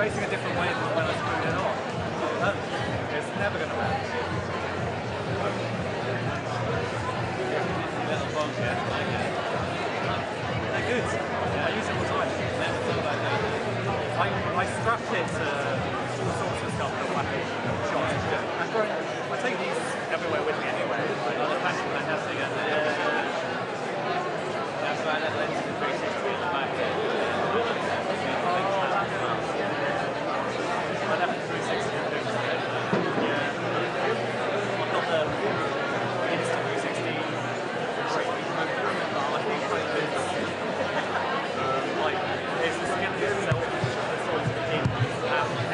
facing a different way than when I screwed it on. It's never going to work. Little bugs, yeah, like it. They're good. Yeah, I use it all the time. I strapped it to all sorts of stuff that weapon shots. I take these everywhere with me anyway. I look back at fantastic and that's why I left the 360 in the back. I left the 360 and things. Yeah. I've got the instant 360 I think it's like it's the skill of itself that sort of begins to have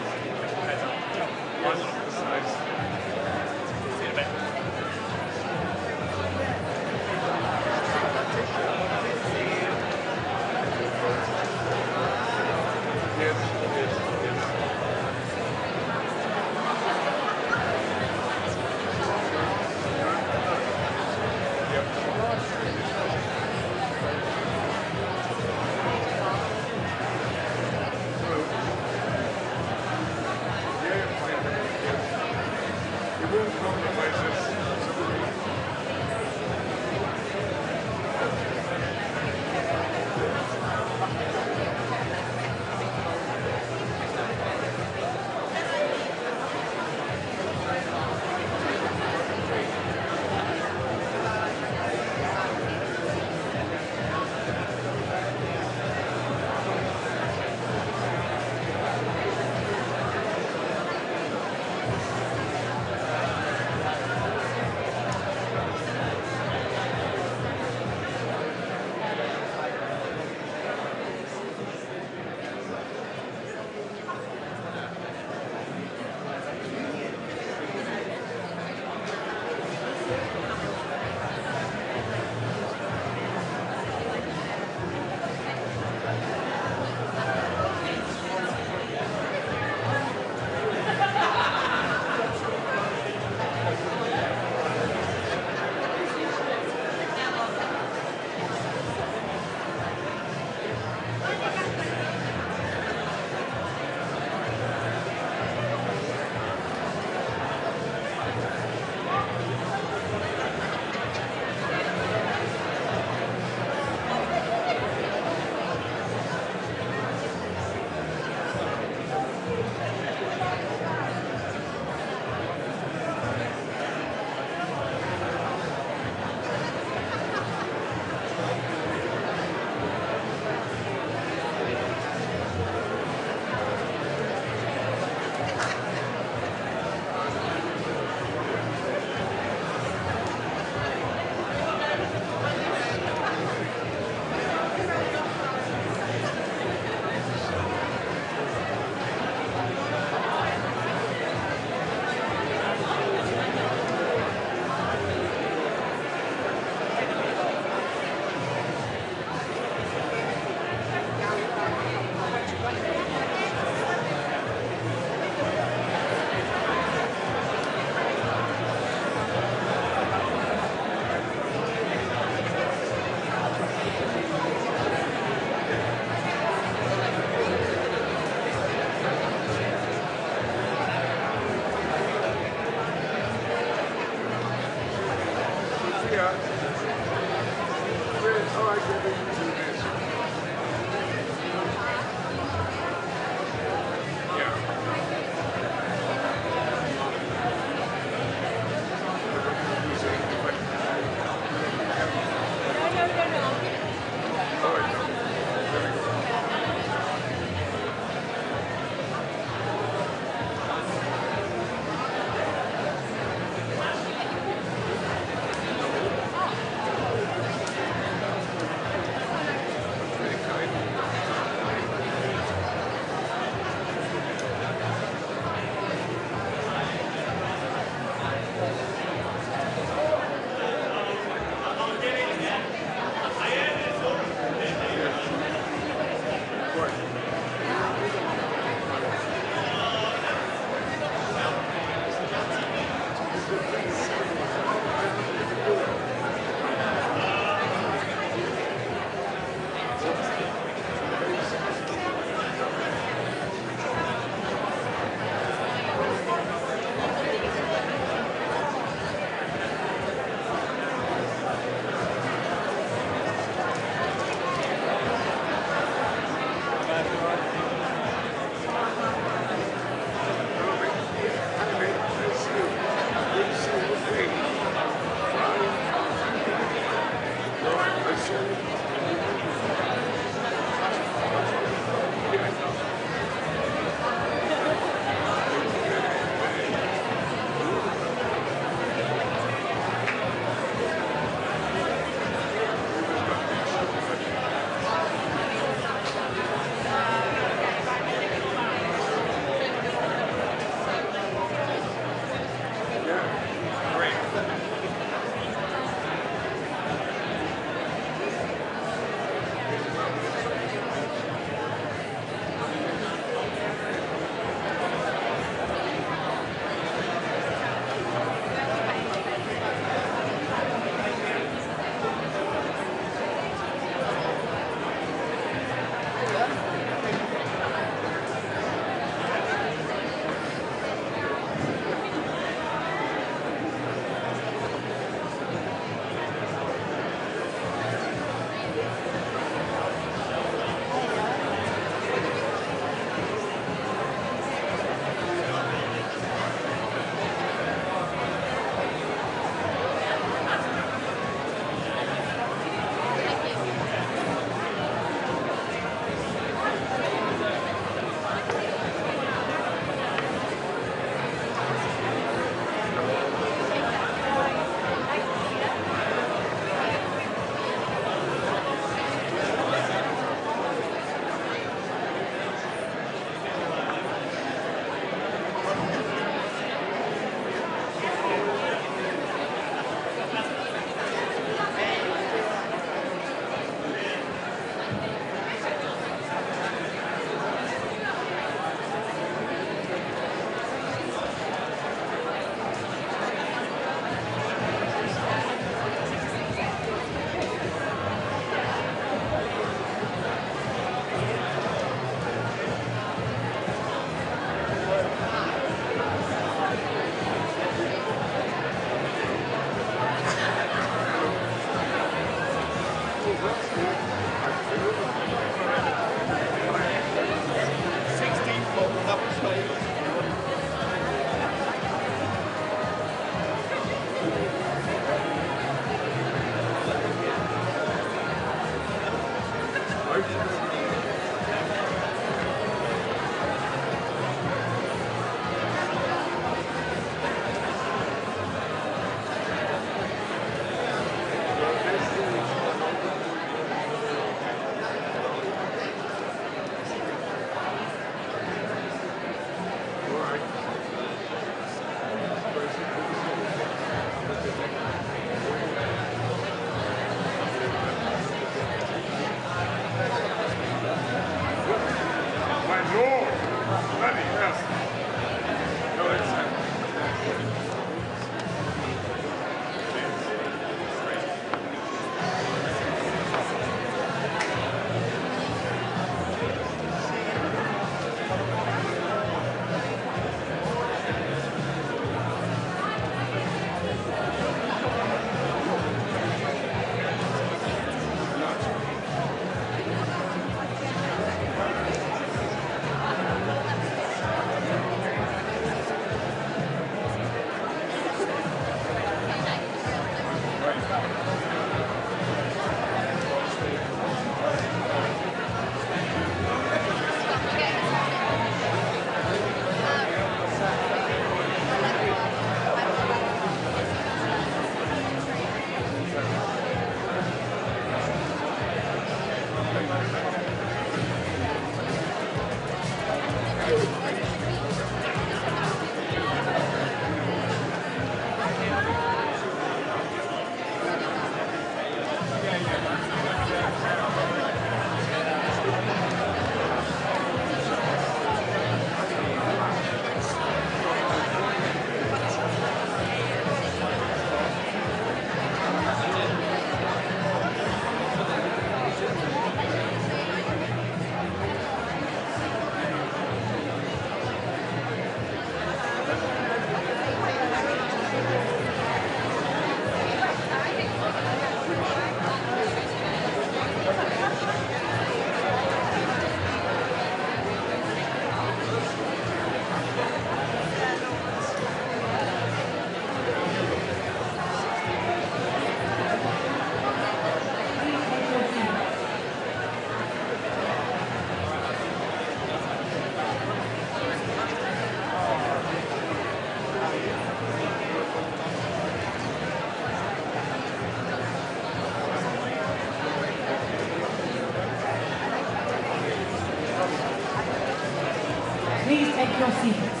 Take your seats.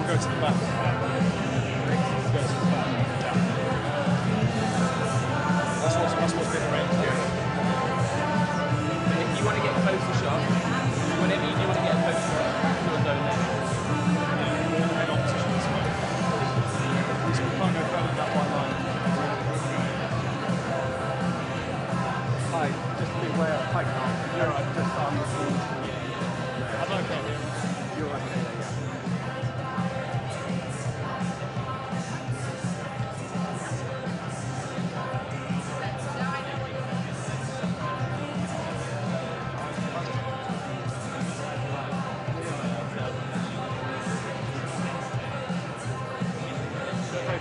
Go to the back. That's what's been arranged here. But if you want to get a closer shot, whenever you do want to get a closer shot, you'll go there. Head on position this way. So we can't go further than that white line. Hi, just be aware of height. You're right, just on the floor. I'm okay. You're okay, yeah.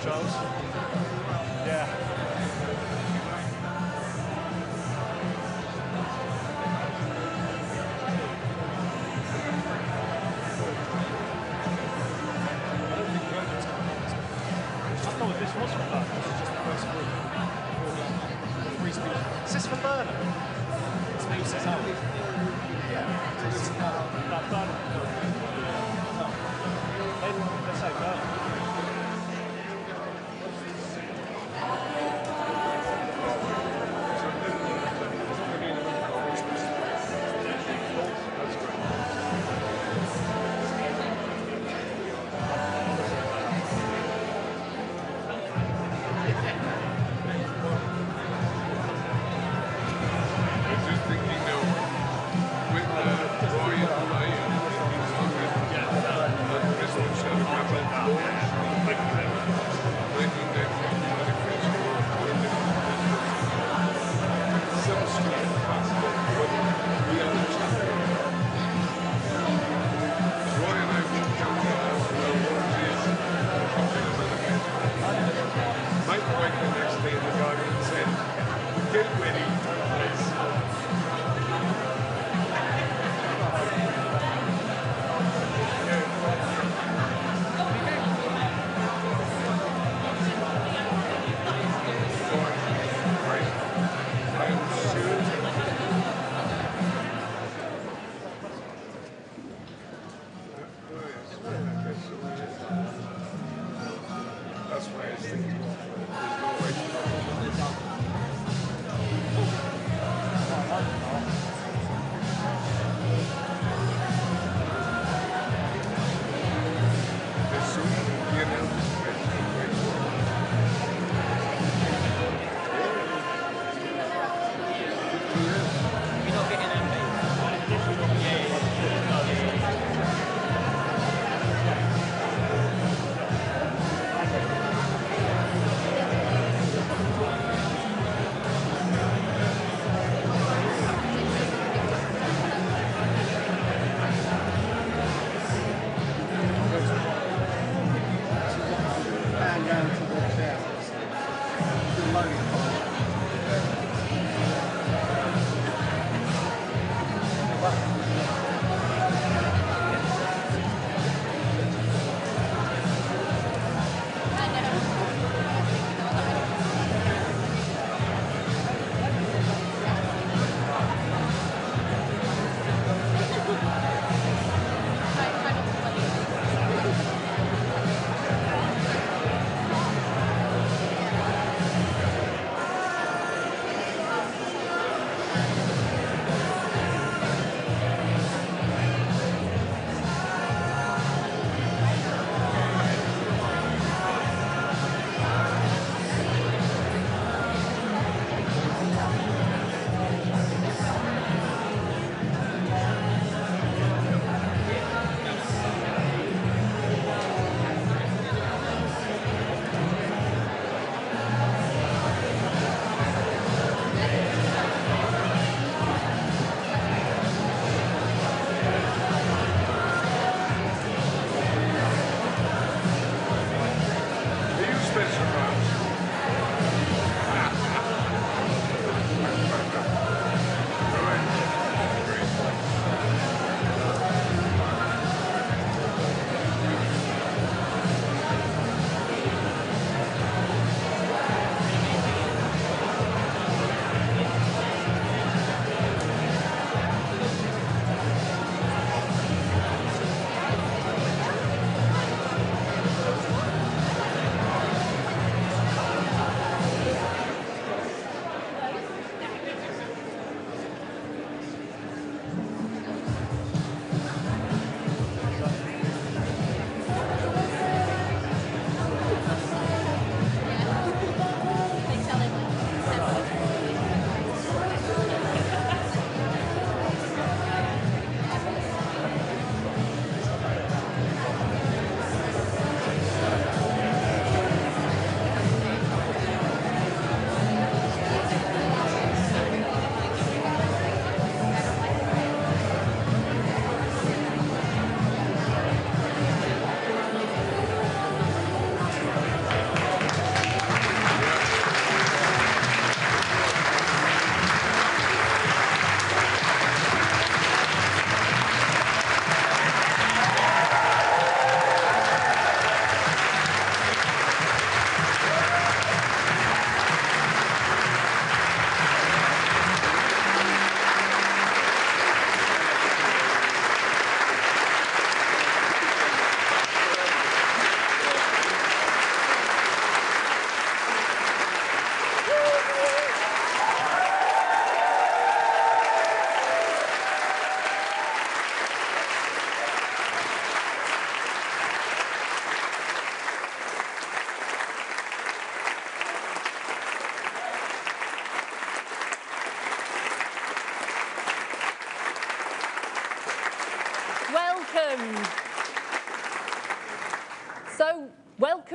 Charles. Yeah. I thought this was for Burnham. This is just the first group. Free speech. Is this for Burnham? It's new set up. Yeah. That Burnham. They say Burnham. That's why I think there's no way.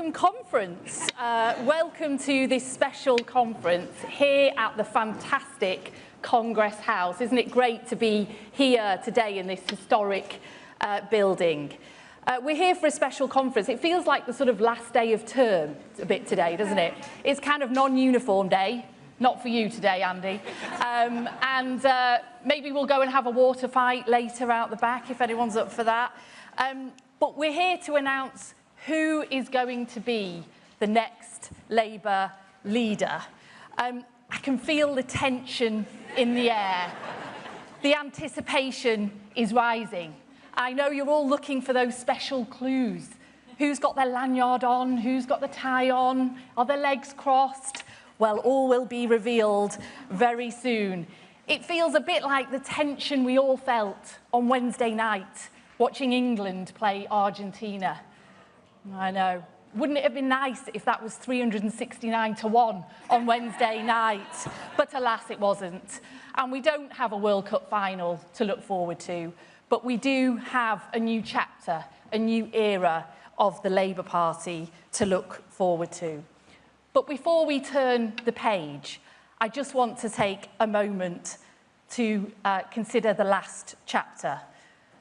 Welcome conference. Welcome to this special conference here at the fantastic Congress House. Isn't it great to be here today in this historic building? We're here for a special conference. It feels like the sort of last day of term a bit today, doesn't it? It's kind of non-uniform day. Not for you today, Andy. Maybe we'll go and have a water fight later out the back if anyone's up for that. But we're here to announce who is going to be the next Labour leader. I can feel the tension in the air. The anticipation is rising. I know you're all looking for those special clues. Who's got their lanyard on? Who's got the tie on? Are their legs crossed? Well, all will be revealed very soon. It feels a bit like the tension we all felt on Wednesday night, watching England play Argentina. I know. Wouldn't it have been nice if that was 369-1 on Wednesday night? But alas, it wasn't. And we don't have a World Cup final to look forward to, but we do have a new chapter, a new era of the Labour Party to look forward to. But before we turn the page, I just want to take a moment to consider the last chapter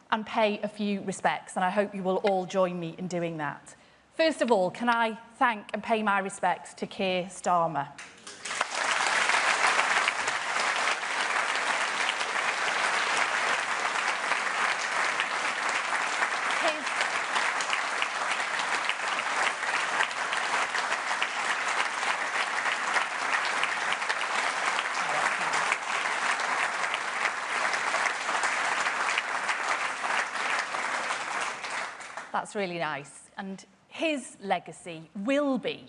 and pay a few respects, and I hope you will all join me in doing that. First of all, can I thank and pay my respects to Keir Starmer. That's really nice. And his legacy will be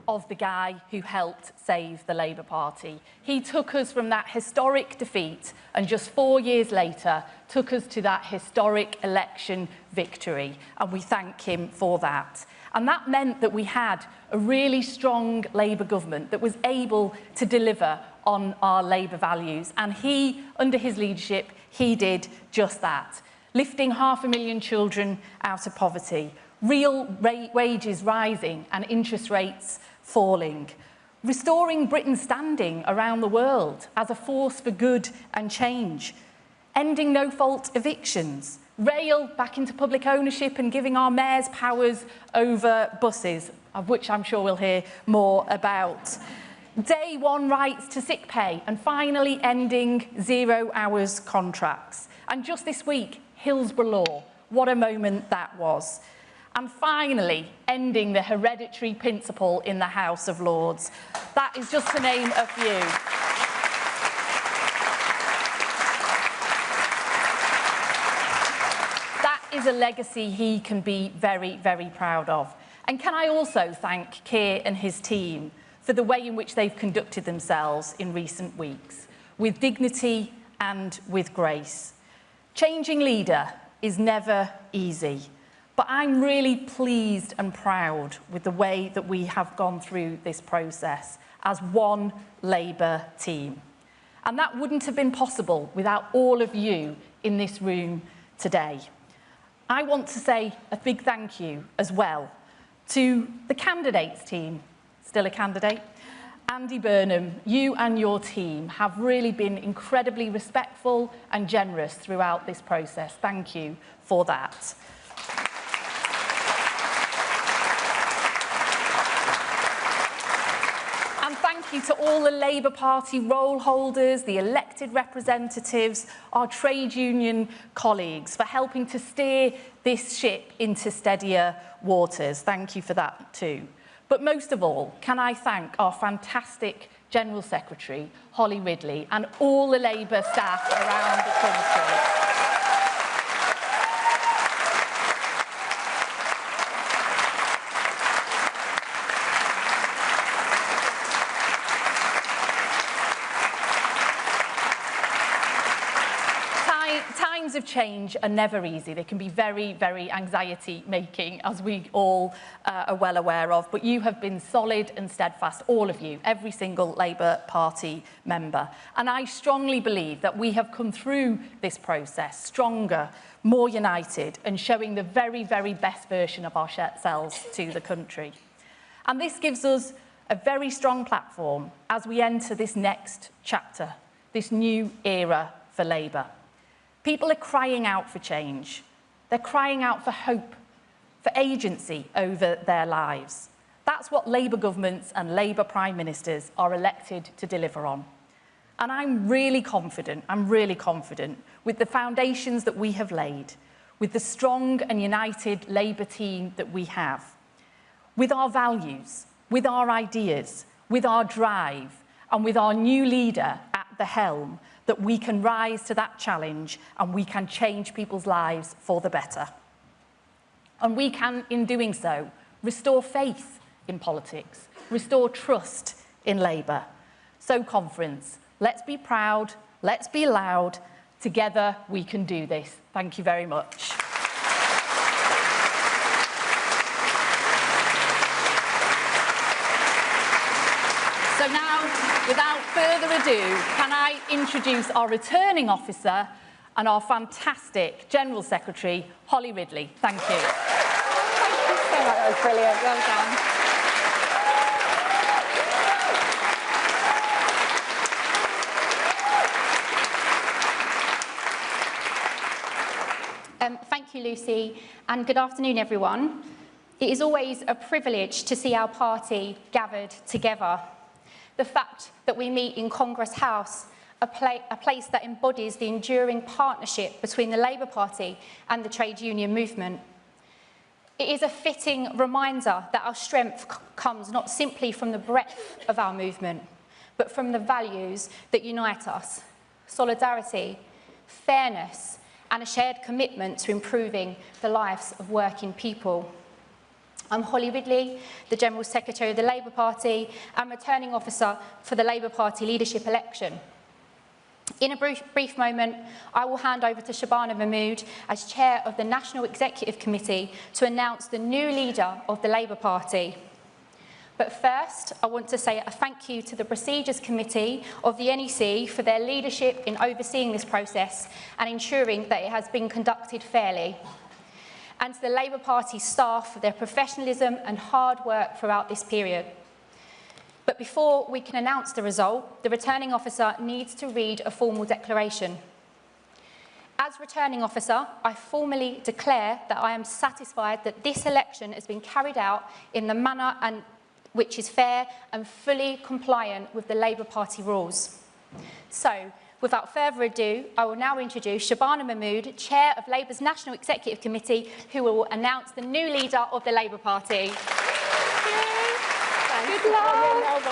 of the guy who helped save the Labour Party. He took us from that historic defeat and just 4 years later took us to that historic election victory. And we thank him for that. And that meant that we had a really strong Labour government that was able to deliver on our Labour values. And he, under his leadership, he did just that. Lifting 500,000 children out of poverty, real wages rising and interest rates falling, restoring Britain's standing around the world as a force for good and change, ending no-fault evictions, rail back into public ownership and giving our mayors powers over buses, of which I'm sure we'll hear more about. Day one rights to sick pay and finally ending 0 hours contracts. And just this week, Hillsborough Law. What a moment that was. And finally, ending the hereditary principle in the House of Lords. That is just to name a few. That is a legacy he can be very, very proud of. And can I also thank Keir and his team for the way in which they've conducted themselves in recent weeks, with dignity and with grace. Changing leader is never easy, but I'm really pleased and proud with the way that we have gone through this process as one Labour team. And that wouldn't have been possible without all of you in this room today. I want to say a big thank you as well to the candidates team, still a candidate, Andy Burnham. You and your team have really been incredibly respectful and generous throughout this process. Thank you for that. And thank you to all the Labour Party roll holders, the elected representatives, our trade union colleagues for helping to steer this ship into steadier waters. Thank you for that too. But most of all, can I thank our fantastic General Secretary, Holly Ridley, and all the Labour staff around the country. Times of change are never easy. They can be very, very anxiety-making, as we all are well aware of. But you have been solid and steadfast, all of you, every single Labour Party member. And I strongly believe that we have come through this process stronger, more united, and showing the very, very best version of ourselves to the country. And this gives us a very strong platform as we enter this next chapter, this new era for Labour. People are crying out for change. They're crying out for hope, for agency over their lives. That's what Labour governments and Labour Prime Ministers are elected to deliver on. And I'm really confident with the foundations that we have laid, with the strong and united Labour team that we have, with our values, with our ideas, with our drive, and with our new leader at the helm, that we can rise to that challenge and we can change people's lives for the better. And we can, in doing so, restore faith in politics, restore trust in Labour. So, conference, let's be proud, let's be loud, together we can do this. Thank you very much. So now, without further ado, can I introduce our returning officer and our fantastic General Secretary, Holly Ridley. Thank you. Thank you so much. That was brilliant. Well done. Thank you, Lucy, and good afternoon, everyone. It is always a privilege to see our party gathered together. The fact that we meet in Congress House, a place that embodies the enduring partnership between the Labour Party and the trade union movement. It is a fitting reminder that our strength comes not simply from the breadth of our movement, but from the values that unite us: solidarity, fairness, and a shared commitment to improving the lives of working people. I'm Holly Ridley, the General Secretary of the Labour Party and returning officer for the Labour Party leadership election. In a brief moment, I will hand over to Shabana Mahmood as Chair of the National Executive Committee to announce the new leader of the Labour Party. But first, I want to say a thank you to the Procedures Committee of the NEC for their leadership in overseeing this process and ensuring that it has been conducted fairly, and to the Labour Party staff for their professionalism and hard work throughout this period. But before we can announce the result, the returning officer needs to read a formal declaration. As returning officer, I formally declare that I am satisfied that this election has been carried out in the manner which is fair and fully compliant with the Labour Party rules. So, without further ado, I will now introduce Shabana Mahmood, Chair of Labour's National Executive Committee, who will announce the new leader of the Labour Party. Good luck.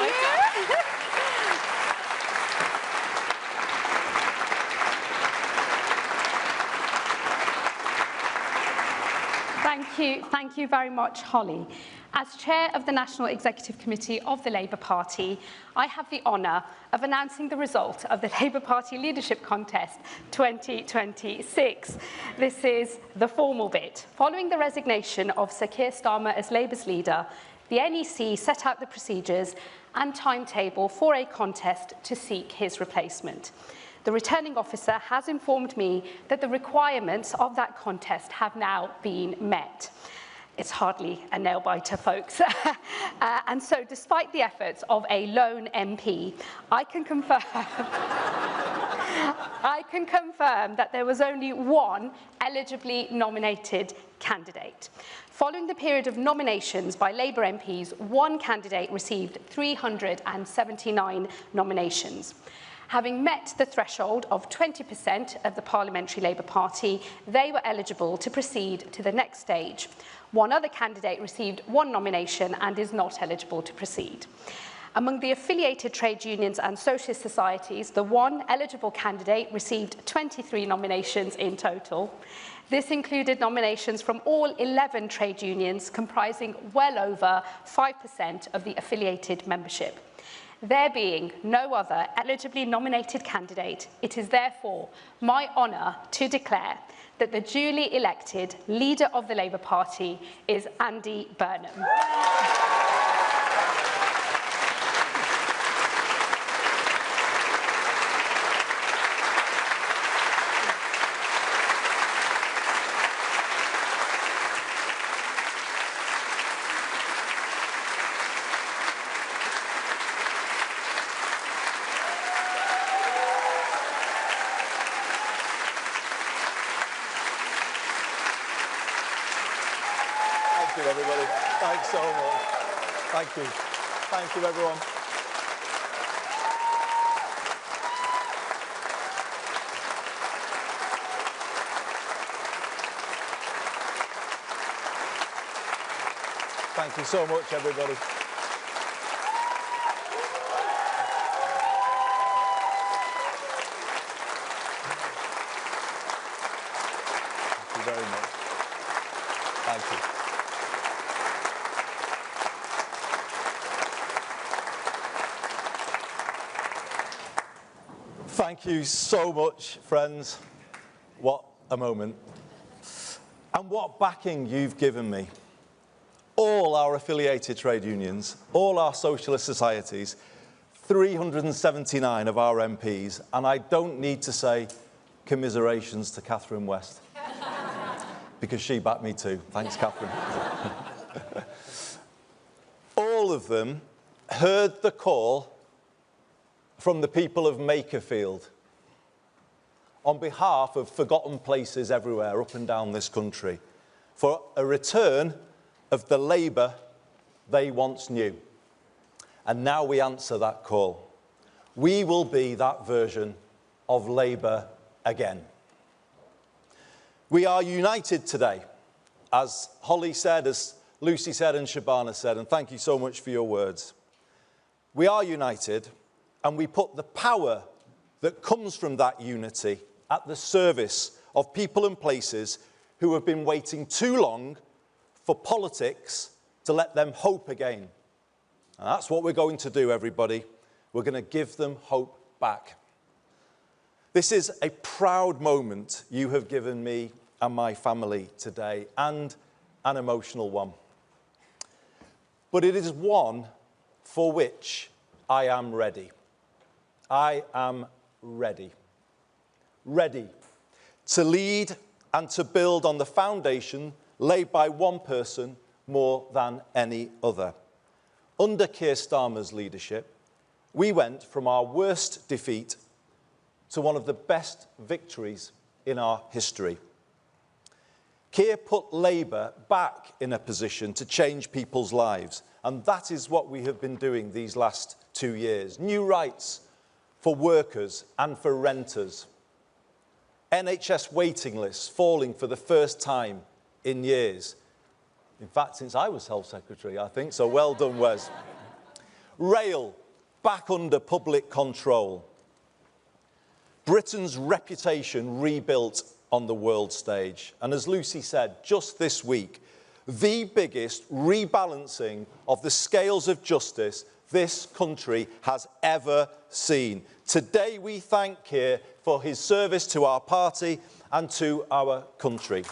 Thank you very much, Holly. As Chair of the National Executive Committee of the Labour Party, I have the honour of announcing the result of the Labour Party Leadership Contest 2026. This is the formal bit. Following the resignation of Sir Keir Starmer as Labour's leader, the NEC set out the procedures and timetable for a contest to seek his replacement. The returning officer has informed me that the requirements of that contest have now been met. It's hardly a nail-biter, folks. And so, despite the efforts of a lone MP, I can confirm that there was only one eligibly nominated candidate. Following the period of nominations by Labour MPs, one candidate received 379 nominations. Having met the threshold of 20% of the Parliamentary Labour Party, they were eligible to proceed to the next stage. One other candidate received one nomination and is not eligible to proceed. Among the affiliated trade unions and socialist societies, the one eligible candidate received 23 nominations in total. This included nominations from all 11 trade unions, comprising well over 5% of the affiliated membership. There being no other eligibly nominated candidate, it is therefore my honour to declare that the duly elected leader of the Labour Party is Andy Burnham. everybody. Thanks so much. Thank you. Thank you, everyone. Thank you so much, everybody. Thank you very much. Thank you. Thank you so much, friends. What a moment. And what backing you've given me. All our affiliated trade unions, all our socialist societies, 379 of our MPs, and I don't need to say commiserations to Catherine West, because she backed me too. Thanks, Catherine. All of them heard the call from the people of Makerfield on behalf of forgotten places everywhere up and down this country for a return of the Labour they once knew. And now we answer that call. We will be that version of Labour again. We are united today, as Holly said, as Lucy said and Shabana said, and thank you so much for your words. We are united, and we put the power that comes from that unity at the service of people and places who have been waiting too long for politics to let them hope again. And that's what we're going to do, everybody. We're going to give them hope back. This is a proud moment you have given me and my family today, and an emotional one. But it is one for which I am ready. I am ready. Ready to lead and to build on the foundation laid by one person more than any other. Under Keir Starmer's leadership, we went from our worst defeat to one of the best victories in our history. Keir put Labour back in a position to change people's lives, and that is what we have been doing these last 2 years. New rights for workers and for renters. NHS waiting lists falling for the first time in years. In fact, since I was Health Secretary, I think, so well done, Wes. Rail back under public control. Britain's reputation rebuilt on the world stage. And as Lucy said, just this week, the biggest rebalancing of the scales of justice this country has ever seen. Today we thank Keir for his service to our party and to our country.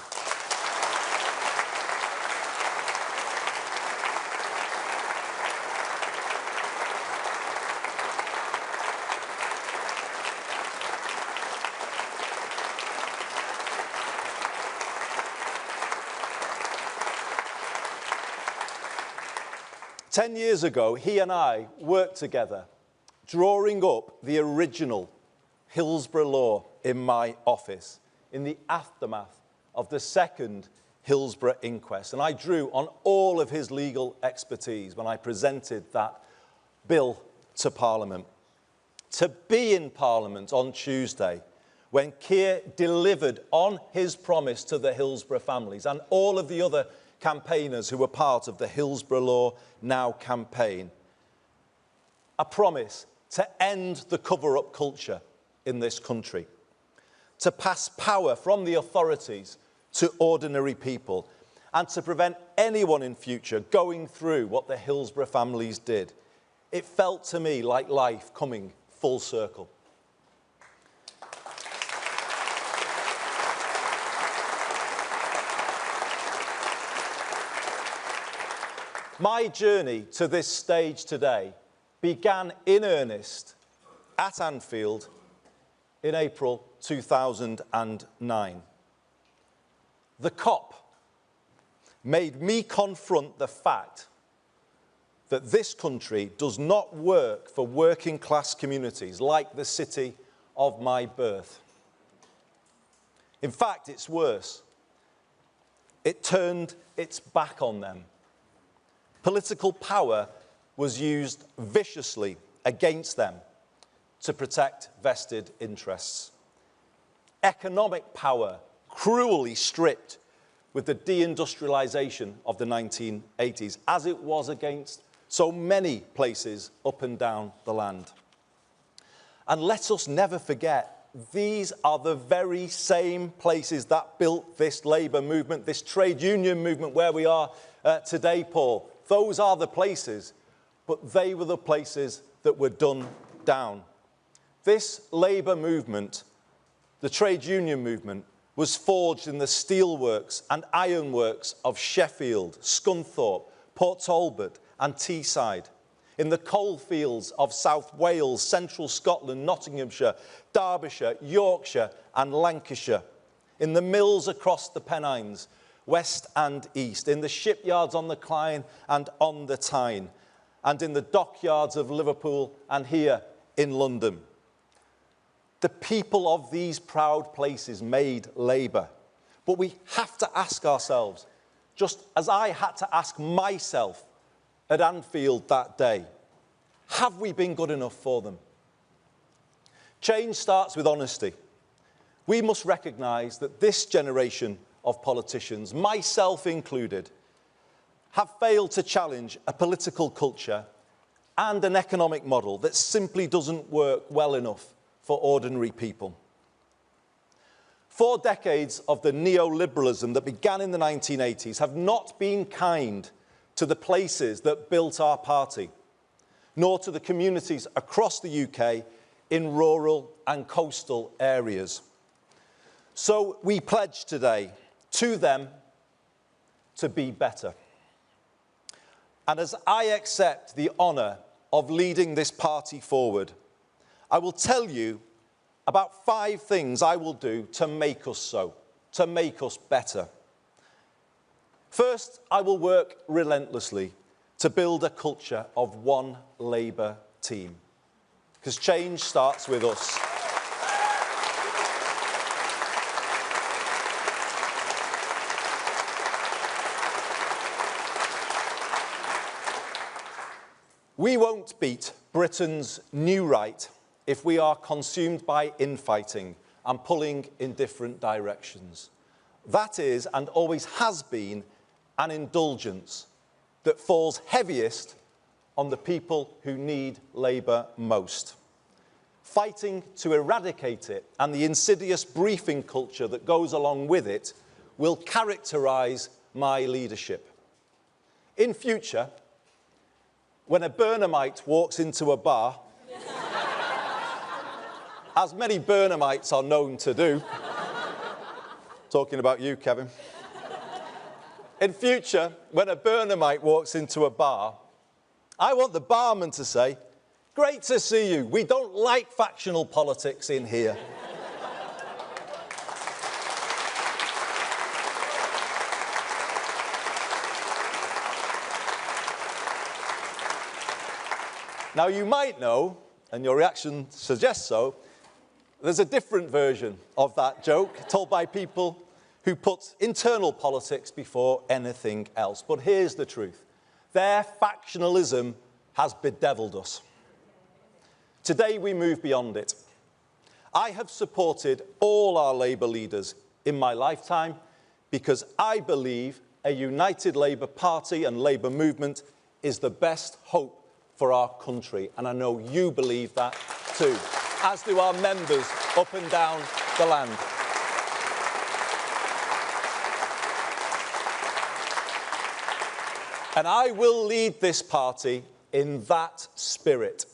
Ten years ago, he and I worked together, drawing up the original Hillsborough law in my office in the aftermath of the second Hillsborough inquest. And I drew on all of his legal expertise when I presented that bill to Parliament. To be in Parliament on Tuesday, when Keir delivered on his promise to the Hillsborough families and all of the other campaigners who were part of the Hillsborough Law Now campaign, a promise to end the cover-up culture in this country, to pass power from the authorities to ordinary people, and to prevent anyone in future going through what the Hillsborough families did. It felt to me like life coming full circle. My journey to this stage today began in earnest at Anfield in April 2009. The COP made me confront the fact that this country does not work for working class communities like the city of my birth. In fact, it's worse. it turned its back on them. Political power was used viciously against them to protect vested interests. Economic power cruelly stripped with the deindustrialization of the 1980s, as it was against so many places up and down the land. And let us never forget, these are the very same places that built this labour movement, this trade union movement where we are today, Paul. Those are the places, but they were the places that were done down. This labour movement, the trade union movement, was forged in the steelworks and ironworks of Sheffield, Scunthorpe, Port Talbot and Teesside, in the coalfields of South Wales, Central Scotland, Nottinghamshire, Derbyshire, Yorkshire and Lancashire, in the mills across the Pennines, west and east, in the shipyards on the Clyde and on the Tyne, and in the dockyards of Liverpool and here in London. The people of these proud places made labour. But we have to ask ourselves, just as I had to ask myself at Anfield that day, have we been good enough for them? Change starts with honesty. We must recognise that this generation of politicians, myself included, have failed to challenge a political culture and an economic model that simply doesn't work well enough for ordinary people. 4 decades of the neoliberalism that began in the 1980s have not been kind to the places that built our party, nor to the communities across the UK in rural and coastal areas. So we pledge today to them to be better. And as I accept the honour of leading this party forward, I will tell you about 5 things I will do to make us so, to make us better. First, I will work relentlessly to build a culture of one Labour team, because change starts with us. We won't beat Britain's new right if we are consumed by infighting and pulling in different directions. That is, and always has been, an indulgence that falls heaviest on the people who need Labour most. Fighting to eradicate it and the insidious briefing culture that goes along with it will characterise my leadership. In future, when a Burnhamite walks into a bar, as many Burnhamites are known to do, talking about you, Kevin. In future, when a Burnhamite walks into a bar, I want the barman to say, "Great to see you. We don't like factional politics in here." Now, you might know, and your reaction suggests so, there's a different version of that joke told by people who put internal politics before anything else. But here's the truth. Their factionalism has bedevilled us. Today we move beyond it. I have supported all our Labour leaders in my lifetime because I believe a united Labour Party and Labour movement is the best hope for our country. And I know you believe that too, as do our members up and down the land. And I will lead this party in that spirit,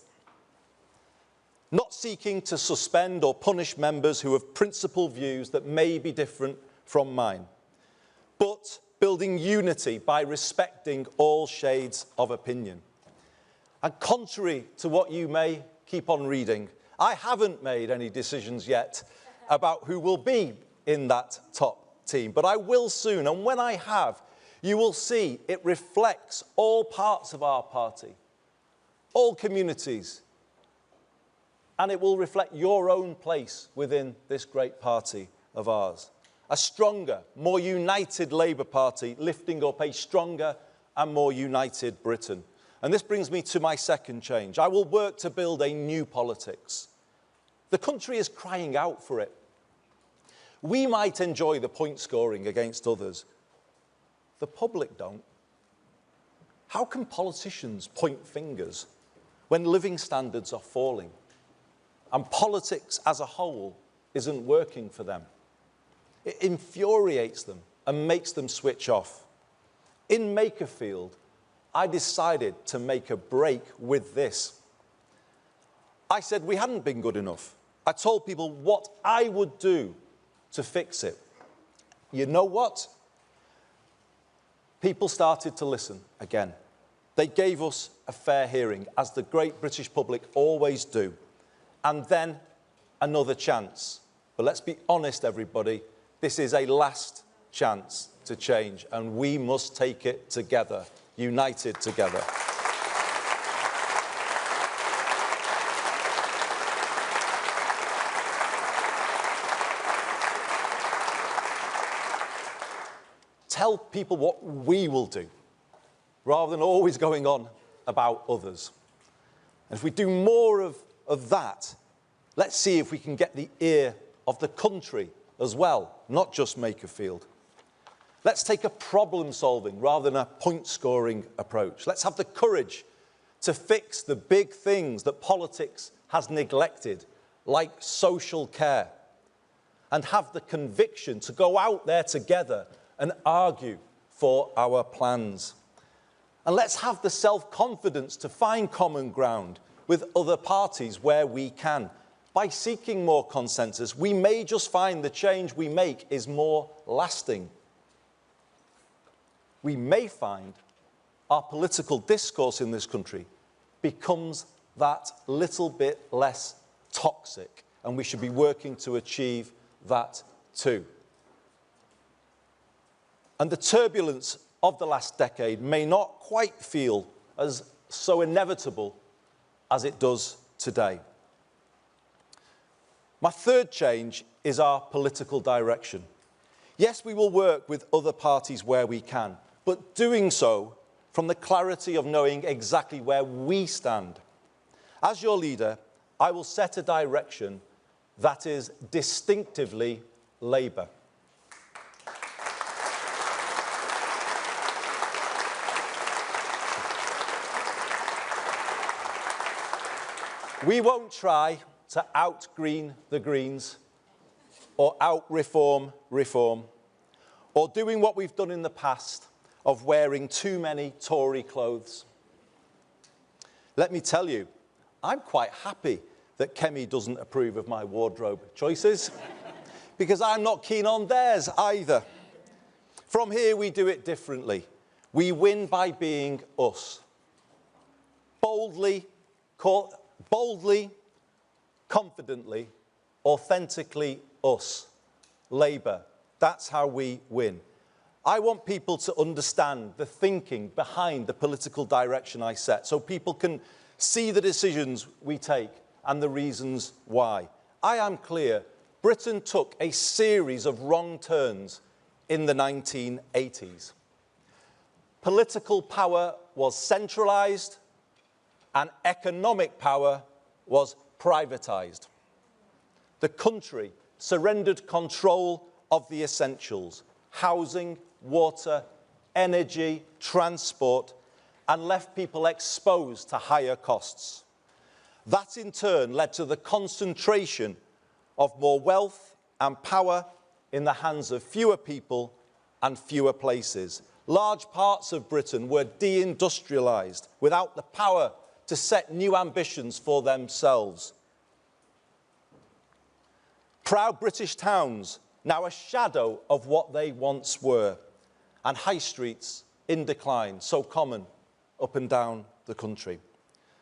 not seeking to suspend or punish members who have principled views that may be different from mine, but building unity by respecting all shades of opinion. And contrary to what you may keep on reading, I haven't made any decisions yet about who will be in that top team, but I will soon. And when I have, you will see it reflects all parts of our party, all communities, and it will reflect your own place within this great party of ours. a stronger, more united Labour Party, lifting up a stronger and more united Britain. And this brings me to my second change. I will work to build a new politics. The country is crying out for it. We might enjoy the point scoring against others. The public don't. How can politicians point fingers when living standards are falling and politics as a whole isn't working for them? It infuriates them and makes them switch off. In Makerfield, I decided to make a break with this. I said we hadn't been good enough. I told people what I would do to fix it. You know what? People started to listen again. They gave us a fair hearing, as the great British public always do. And then another chance. But let's be honest, everybody, this is a last chance to change, and we must take it together, united together. Tell people what we will do, rather than always going on about others. And if we do more of that, let's see if we can get the ear of the country as well, not just Makerfield. Let's take a problem-solving rather than a point-scoring approach. Let's have the courage to fix the big things that politics has neglected, like social care, and have the conviction to go out there together and argue for our plans. And let's have the self-confidence to find common ground with other parties where we can. By seeking more consensus, we may just find the change we make is more lasting. We may find our political discourse in this country becomes that little bit less toxic, and we should be working to achieve that too. And the turbulence of the last decade may not quite feel as so inevitable as it does today. My third change is our political direction. Yes, we will work with other parties where we can, but doing so from the clarity of knowing exactly where we stand. As your leader, I will set a direction that is distinctively Labour. We won't try to out-green the Greens or out-reform reform, or doing what we've done in the past of wearing too many Tory clothes. Let me tell you, I'm quite happy that Kemi doesn't approve of my wardrobe choices, because I'm not keen on theirs either. From here, we do it differently. We win by being us. Boldly, confidently, authentically us. Labour. That's how we win. I want people to understand the thinking behind the political direction I set, so people can see the decisions we take and the reasons why. I am clear, Britain took a series of wrong turns in the 1980s. Political power was centralised and economic power was privatised. The country surrendered control of the essentials: housing, water, energy, transport, and left people exposed to higher costs. That in turn led to the concentration of more wealth and power in the hands of fewer people and fewer places. Large parts of Britain were deindustrialised without the power to set new ambitions for themselves. Proud British towns, now a shadow of what they once were, and high streets in decline, so common up and down the country.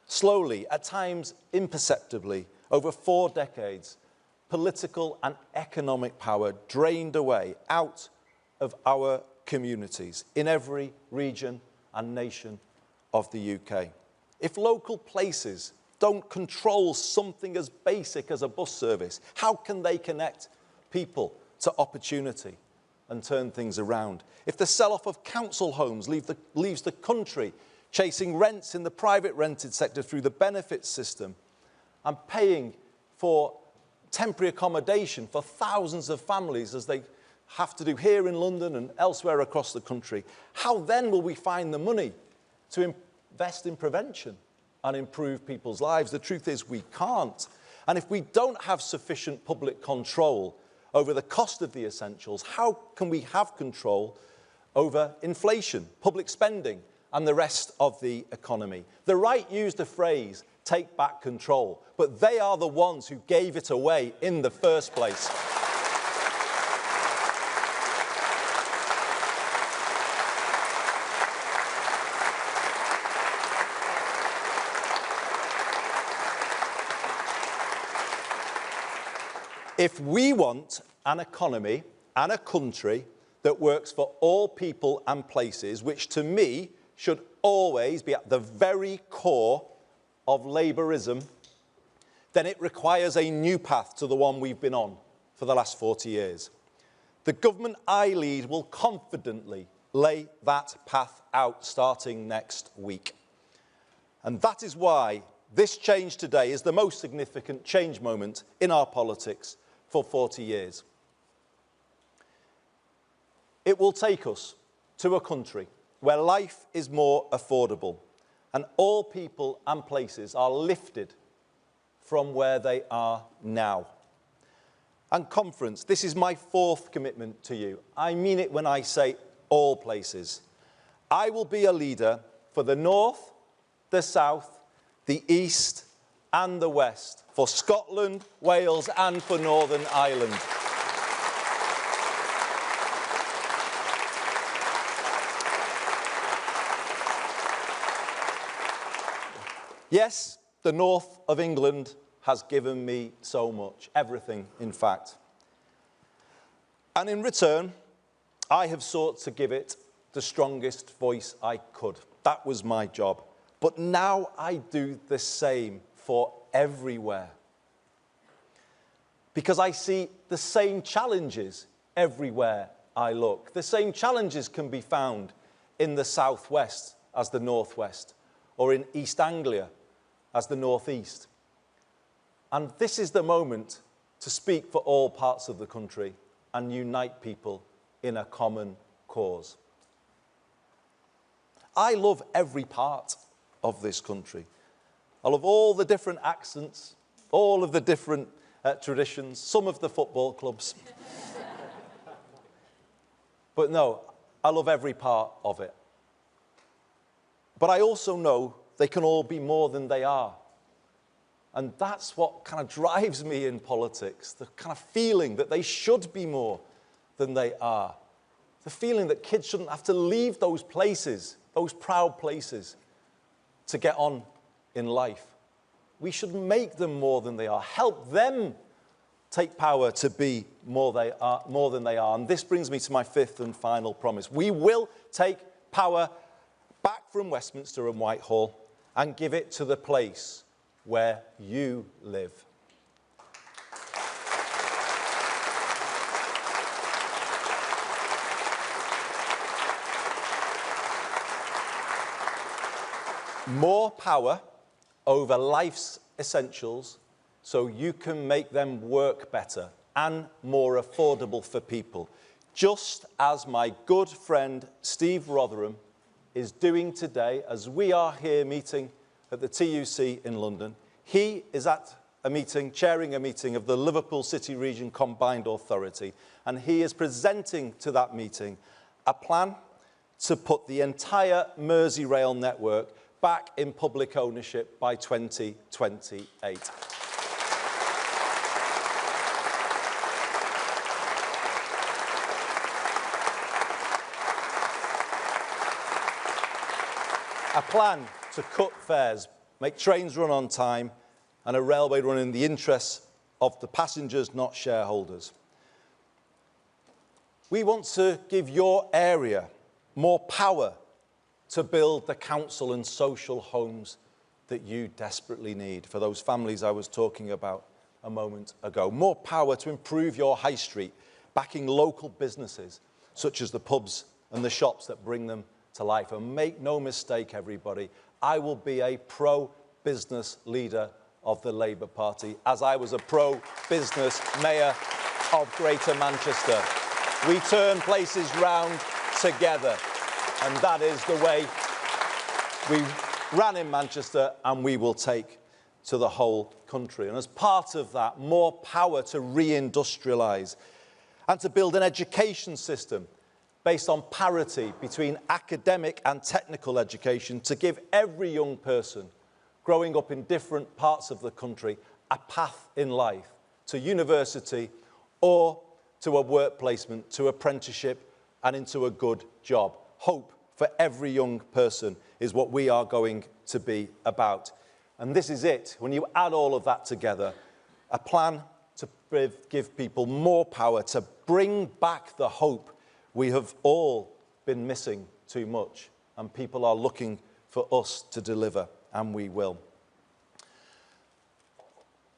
Slowly, at times imperceptibly, over 4 decades, political and economic power drained away out of our communities in every region and nation of the UK. If local places don't control something as basic as a bus service, how can they connect people to opportunity and turn things around. If the sell-off of council homes leaves the country chasing rents in the private rented sector through the benefits system and paying for temporary accommodation for thousands of families as they have to do here in London and elsewhere across the country, how then will we find the money to invest in prevention and improve people's lives? The truth is we can't. And if we don't have sufficient public control over the cost of the essentials, how can we have control over inflation, public spending, and the rest of the economy? The right used the phrase, take back control, but they are the ones who gave it away in the first place. If we want an economy and a country that works for all people and places, which to me should always be at the very core of Labourism, then it requires a new path to the one we've been on for the last 40 years. The government I lead will confidently lay that path out starting next week. And that is why this change today is the most significant change moment in our politics for 40 years. It will take us to a country where life is more affordable and all people and places are lifted from where they are now. And conference, this is my fourth commitment to you. I mean it when I say all places. I will be a leader for the North, the South, the East and the West, for Scotland, Wales and for Northern Ireland. Yes, the north of England has given me so much, everything, in fact. And in return, I have sought to give it the strongest voice I could. That was my job. But now I do the same for everywhere. Because I see the same challenges everywhere I look. The same challenges can be found in the southwest as the northwest, or in East Anglia as the northeast. And this is the moment to speak for all parts of the country and unite people in a common cause. I love every part of this country. I love all the different accents, all of the different traditions, some of the football clubs. But no, I love every part of it. But I also know they can all be more than they are. And that's what kind of drives me in politics, the kind of feeling that they should be more than they are. The feeling that kids shouldn't have to leave those places, those proud places, to get on in life. We should make them more than they are, help them take power to be more than they are. And this brings me to my fifth and final promise. We will take power back from Westminster and Whitehall and give it to the place where you live. More power over life's essentials so you can make them work better and more affordable for people, just as my good friend Steve Rotherham is doing today as we are here meeting at the TUC in London. He is at a meeting, chairing a meeting of the Liverpool City Region Combined Authority, and he is presenting to that meeting a plan to put the entire Merseyrail network back in public ownership by 2028. A plan to cut fares, make trains run on time, and a railway run in the interests of the passengers, not shareholders. We want to give your area more power to build the council and social homes that you desperately need for those families I was talking about a moment ago. More power to improve your high street, backing local businesses, such as the pubs and the shops that bring them to life. And make no mistake, everybody, I will be a pro-business leader of the Labour Party, as I was a pro-business mayor of Greater Manchester. We turn places round together, and that is the way we ran in Manchester, and we will take to the whole country. And as part of that, more power to reindustrialise and to build an education system based on parity between academic and technical education, to give every young person growing up in different parts of the country a path in life to university or to a work placement, to apprenticeship and into a good job. Hope for every young person is what we are going to be about. And this is it. When you add all of that together, a plan to give people more power, to bring back the hope we have all been missing too much, and people are looking for us to deliver, and we will.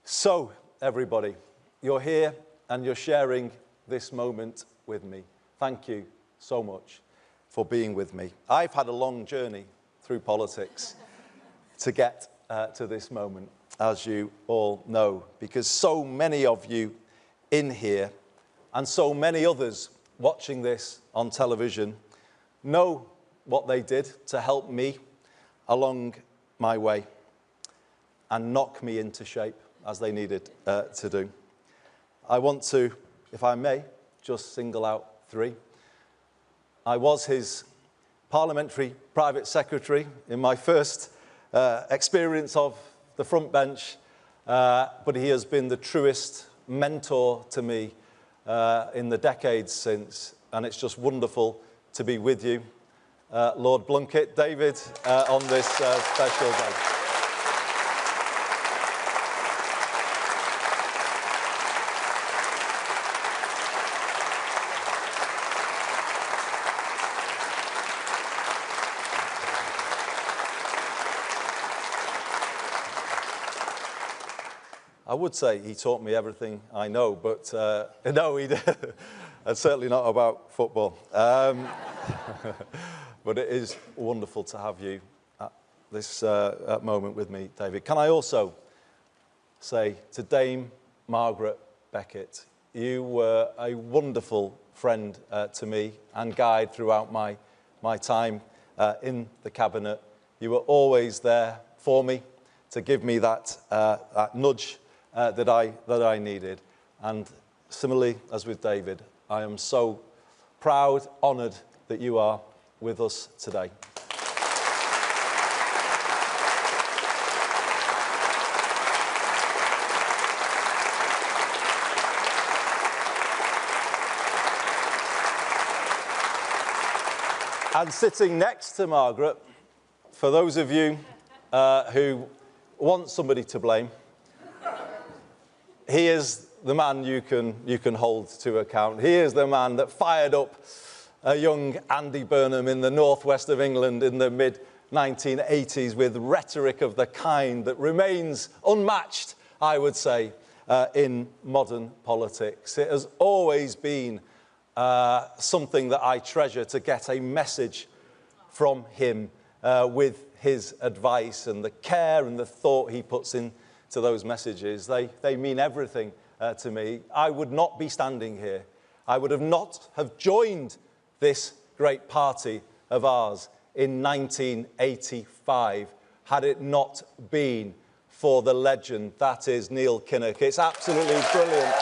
So, everybody, you're here and you're sharing this moment with me. Thank you so much for being with me. I've had a long journey through politics to get to this moment, as you all know, because so many of you in here and so many others watching this on television know what they did to help me along my way and knock me into shape as they needed to do. I want to, if I may, just single out three. I was his parliamentary private secretary in my first experience of the front bench, but he has been the truest mentor to me in the decades since, and it's just wonderful to be with you, Lord Blunkett, David, on this special day. I would say he taught me everything I know, but no, he did. And certainly not about football. But it is wonderful to have you at this moment with me, David. Can I also say to Dame Margaret Beckett, you were a wonderful friend to me and guide throughout my time in the cabinet. You were always there for me to give me that nudge that I needed. And similarly, as with David, I am so proud, honoured that you are with us today. And sitting next to Margaret, for those of you who want somebody to blame, he is the man you can hold to account. He is the man that fired up a young Andy Burnham in the northwest of England in the mid-1980s with rhetoric of the kind that remains unmatched, I would say, in modern politics. It has always been something that I treasure to get a message from him with his advice and the care and the thought he puts into those messages. They mean everything to me. I would not be standing here. I would not have joined this great party of ours in 1985 had it not been for the legend that is Neil Kinnock. It's absolutely brilliant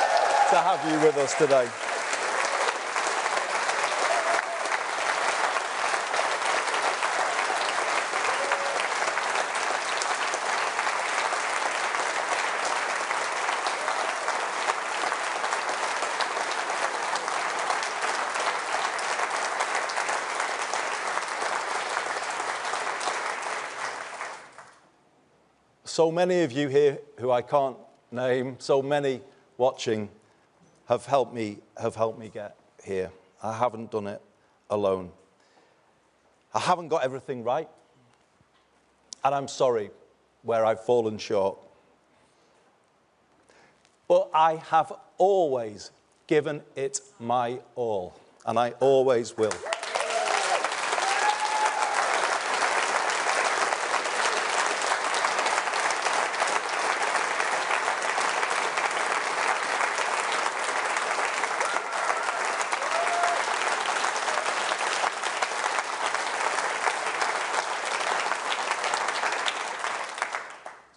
to have you with us today. So many of you here who I can't name, so many watching, have helped me get here. I haven't done it alone. I haven't got everything right, and I'm sorry where I've fallen short. But I have always given it my all, and I always will.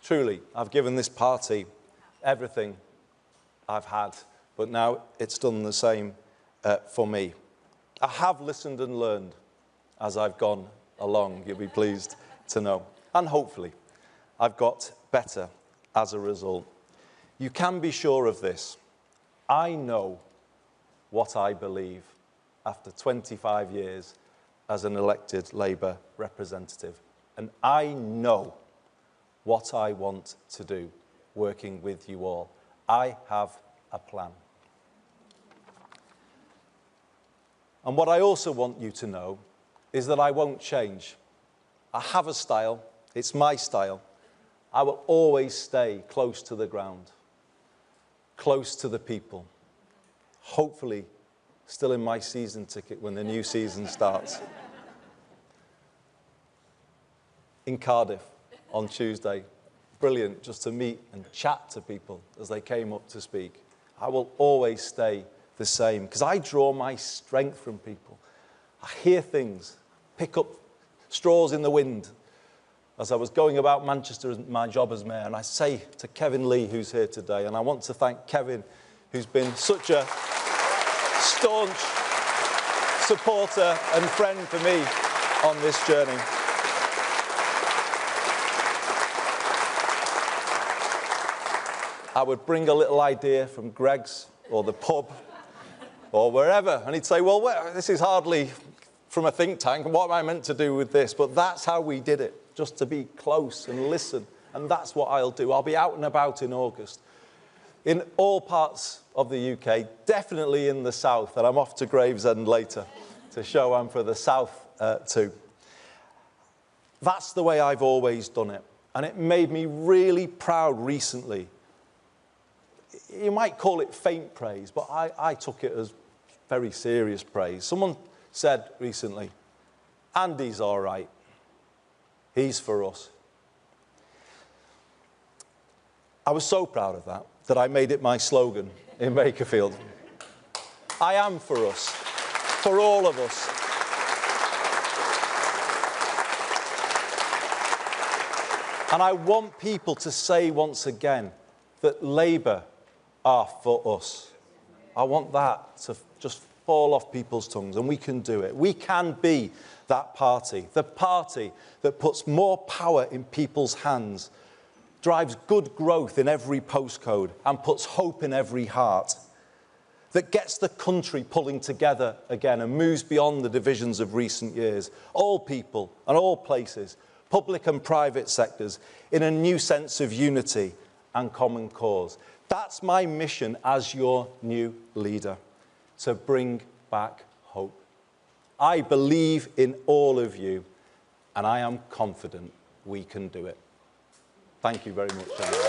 Truly, I've given this party everything I've had, but now it's done the same for me. I have listened and learned as I've gone along, you'll be pleased to know. And hopefully, I've got better as a result. You can be sure of this. I know what I believe after 25 years as an elected Labour representative. And I know what I want to do, working with you all. I have a plan. And what I also want you to know is that I won't change. I have a style, it's my style. I will always stay close to the ground, close to the people. Hopefully, still in my season ticket when the new season starts. In Cardiff, on Tuesday. Brilliant just to meet and chat to people as they came up to speak. I will always stay the same because I draw my strength from people. I hear things, pick up straws in the wind as I was going about Manchester as my job as mayor, and I say to Kevin Lee, who's here today, and I want to thank Kevin, who's been such a staunch supporter and friend for me on this journey. I would bring a little idea from Greg's or the pub or wherever, and he'd say, well, this is hardly from a think tank, and what am I meant to do with this? But that's how we did it, just to be close and listen, and that's what I'll do. I'll be out and about in August in all parts of the UK, definitely in the south, and I'm off to Gravesend later to show I'm for the south too. That's the way I've always done it, and it made me really proud recently. You might call it faint praise, but I took it as very serious praise. Someone said recently, Andy's all right. He's for us. I was so proud of that I made it my slogan in Makerfield. I am for us, for all of us. And I want people to say once again that Labour are for us. I want that to just fall off people's tongues, and we can do it. We can be that party, the party that puts more power in people's hands, drives good growth in every postcode, and puts hope in every heart, that gets the country pulling together again and moves beyond the divisions of recent years. All people and all places, public and private sectors, in a new sense of unity and common cause. That's my mission as your new leader, to bring back hope. I believe in all of you, and I am confident we can do it. Thank you very much, everyone.